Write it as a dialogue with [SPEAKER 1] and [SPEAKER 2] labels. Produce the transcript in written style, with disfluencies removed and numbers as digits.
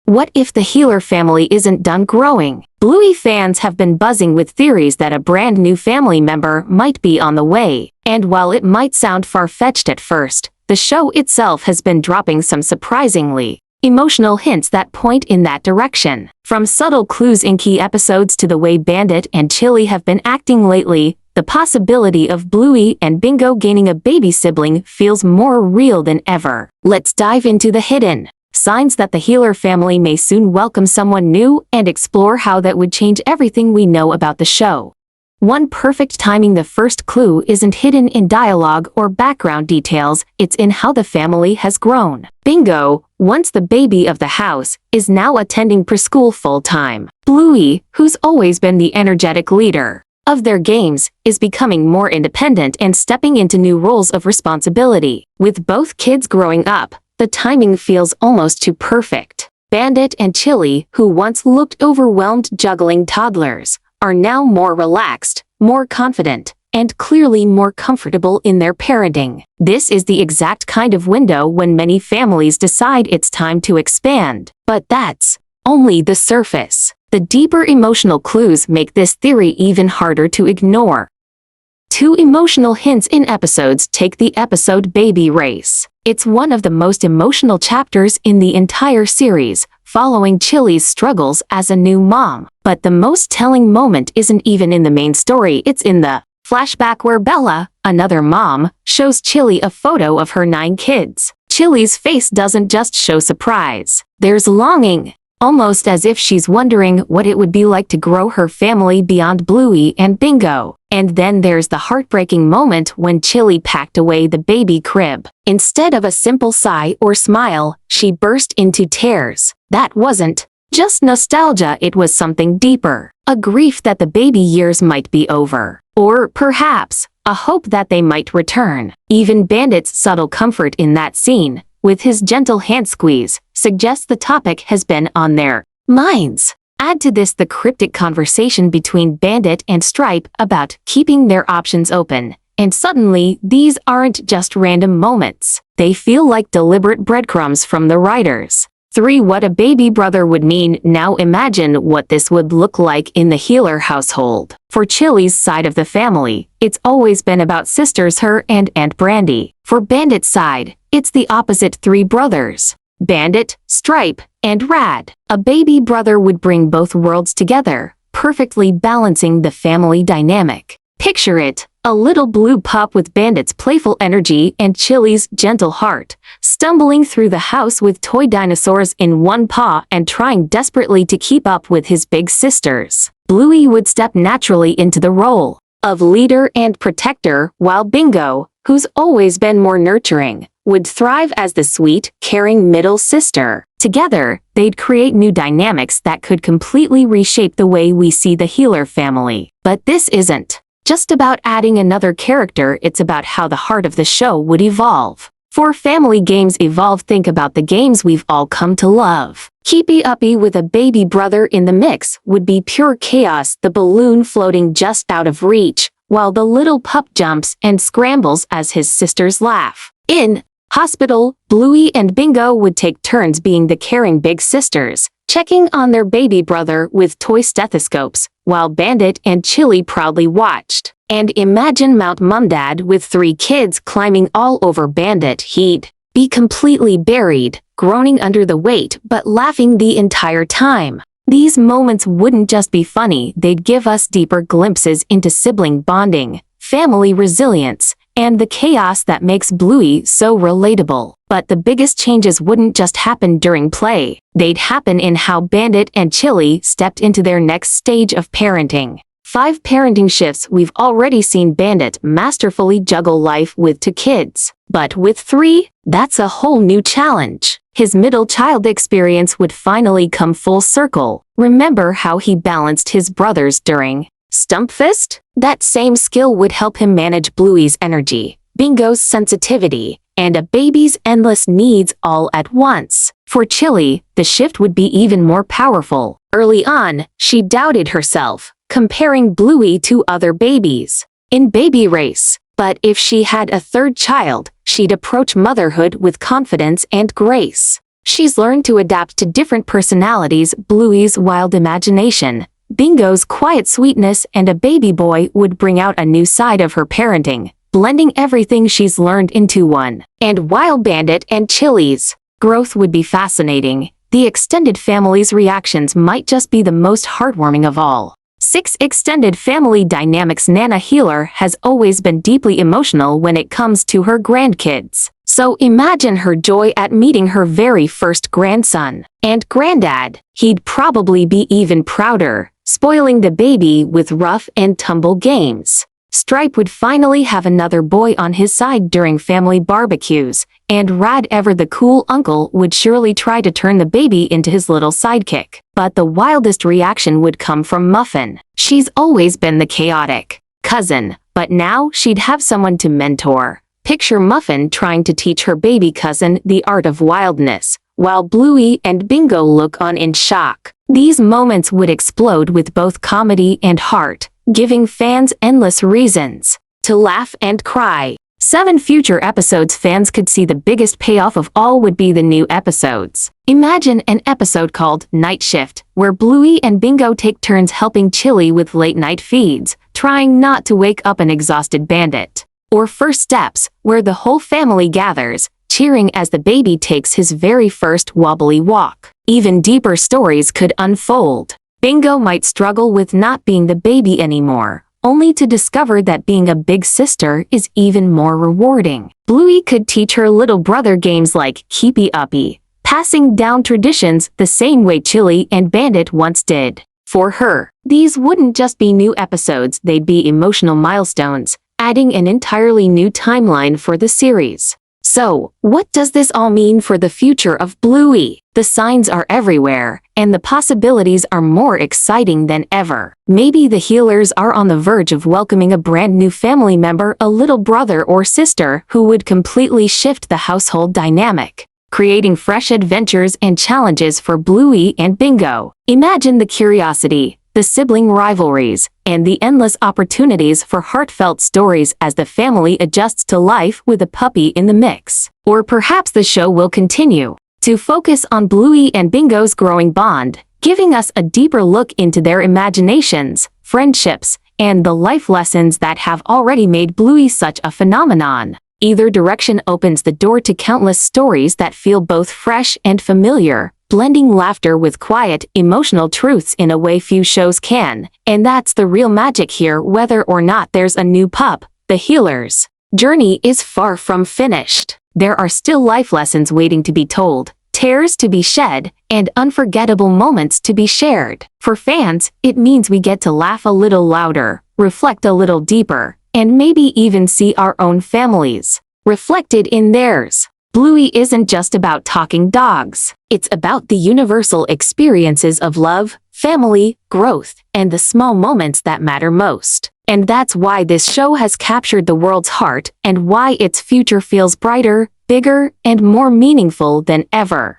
[SPEAKER 1] What if the Healer family isn't done growing? Bluey fans have been buzzing with theories that a brand new family member might be on the way. And while it might sound far-fetched at first, the show itself has been dropping some surprisingly emotional hints that point in that direction. From subtle clues in key episodes to the way Bandit and Chile have been acting lately, the possibility of Bluey and Bingo gaining a baby sibling feels more real than ever. Let's dive into the hidden signs that the Healer family may soon welcome someone new and explore how that would change everything we know about the show. One perfect timing. The first clue isn't hidden in dialogue or background details, it's in how the family has grown. Bingo, once the baby of the house, is now attending preschool full-time. Bluey, who's always been the energetic leader of their games, is becoming more independent and stepping into new roles of responsibility. With both kids growing up, the timing feels almost too perfect. Bandit and Chile, who once looked overwhelmed juggling toddlers, are now more relaxed, more confident, and clearly more comfortable in their parenting. This is the exact kind of window when many families decide it's time to expand. But that's only the surface. The deeper emotional clues make this theory even harder to ignore. Two emotional hints in episodes. Take the episode Baby Race. It's one of the most emotional chapters in the entire series, following Chile's struggles as a new mom. But the most telling moment isn't even in the main story, it's in the flashback where Bella, another mom, shows Chile a photo of her 9 kids. Chile's face doesn't just show surprise. There's longing, almost as if she's wondering what it would be like to grow her family beyond Bluey and Bingo. And then there's the heartbreaking moment when Chile packed away the baby crib. Instead of a simple sigh or smile, she burst into tears. That wasn't just nostalgia, it was something deeper. A grief that the baby years might be over. Or perhaps a hope that they might return. Even Bandit's subtle comfort in that scene, with his gentle hand squeeze, suggests the topic has been on their minds. Add to this the cryptic conversation between Bandit and Stripe about keeping their options open, and suddenly these aren't just random moments. They feel like deliberate breadcrumbs from the writers. 3. What a baby brother would mean. Now imagine what this would look like in the Healer household. For Chile's side of the family, it's always been about sisters, her and Aunt Brandy. For Bandit's side, it's the opposite: 3 brothers: Bandit, Stripe, and Rad. A baby brother would bring both worlds together, perfectly balancing the family dynamic. Picture it: a little blue pup with Bandit's playful energy and Chile's gentle heart, stumbling through the house with toy dinosaurs in one paw and trying desperately to keep up with his big sisters. Bluey would step naturally into the role of leader and protector, while Bingo, who's always been more nurturing, would thrive as the sweet, caring middle sister. Together, they'd create new dynamics that could completely reshape the way we see the Healer family. But this isn't just about adding another character, it's about how the heart of the show would evolve. For family games evolve, think about the games we've all come to love. Keepy Uppy with a baby brother in the mix would be pure chaos, the balloon floating just out of reach, while the little pup jumps and scrambles as his sisters laugh. In Hospital, Bluey and Bingo would take turns being the caring big sisters, checking on their baby brother with toy stethoscopes, while Bandit and Chile proudly watched. And imagine Mount Mumdad with 3 kids climbing all over Bandit. He'd be completely buried, groaning under the weight but laughing the entire time. These moments wouldn't just be funny, they'd give us deeper glimpses into sibling bonding, family resilience, and the chaos that makes Bluey so relatable. But the biggest changes wouldn't just happen during play, they'd happen in how Bandit and Chile stepped into their next stage of parenting. 5 parenting shifts. We've already seen Bandit masterfully juggle life with 2 kids. But with 3, that's a whole new challenge. His middle child experience would finally come full circle. Remember how he balanced his brothers during Stumpfest? That same skill would help him manage Bluey's energy, Bingo's sensitivity, and a baby's endless needs all at once. For Chile, the shift would be even more powerful. Early on, she doubted herself, comparing Bluey to other babies in Baby Race. But if she had a 3rd child, she'd approach motherhood with confidence and grace. She's learned to adapt to different personalities, Bluey's wild imagination, Bingo's quiet sweetness, and a baby boy would bring out a new side of her parenting, blending everything she's learned into one. And while Bandit and Chile's growth would be fascinating, the extended family's reactions might just be the most heartwarming of all. 6. Extended family dynamics. Nana Healer has always been deeply emotional when it comes to her grandkids. So imagine her joy at meeting her very first grandson. And granddad, he'd probably be even prouder, spoiling the baby with rough and tumble games. Stripe would finally have another boy on his side during family barbecues, and Rad Ever the cool uncle would surely try to turn the baby into his little sidekick. But the wildest reaction would come from Muffin. She's always been the chaotic cousin, but now she'd have someone to mentor. Picture Muffin trying to teach her baby cousin the art of wildness, while Bluey and Bingo look on in shock. These moments would explode with both comedy and heart, giving fans endless reasons to laugh and cry. 7. Future episodes. Fans could see the biggest payoff of all would be the new episodes. Imagine an episode called Night Shift, where Bluey and Bingo take turns helping Chile with late-night feeds, trying not to wake up an exhausted Bandit. Or First Steps, where the whole family gathers, cheering as the baby takes his very first wobbly walk. Even deeper stories could unfold. Bingo might struggle with not being the baby anymore, only to discover that being a big sister is even more rewarding. Bluey could teach her little brother games like Keepy Uppy, passing down traditions the same way Chile and Bandit once did. For her, these wouldn't just be new episodes, they'd be emotional milestones, adding an entirely new timeline for the series. So, what does this all mean for the future of Bluey? The signs are everywhere, and the possibilities are more exciting than ever. Maybe the Healers are on the verge of welcoming a brand new family member, a little brother or sister who would completely shift the household dynamic, creating fresh adventures and challenges for Bluey and Bingo. Imagine the curiosity, the sibling rivalries, and the endless opportunities for heartfelt stories as the family adjusts to life with a puppy in the mix. Or perhaps the show will continue to focus on Bluey and Bingo's growing bond, giving us a deeper look into their imaginations, friendships, and the life lessons that have already made Bluey such a phenomenon. Either direction opens the door to countless stories that feel both fresh and familiar, blending laughter with quiet, emotional truths in a way few shows can. And that's the real magic here. Whether or not there's a new pup, the Healers' journey is far from finished. There are still life lessons waiting to be told, tears to be shed, and unforgettable moments to be shared. For fans, it means we get to laugh a little louder, reflect a little deeper, and maybe even see our own families reflected in theirs. Bluey isn't just about talking dogs. It's about the universal experiences of love, family, growth, and the small moments that matter most. And that's why this show has captured the world's heart and why its future feels brighter, bigger, and more meaningful than ever.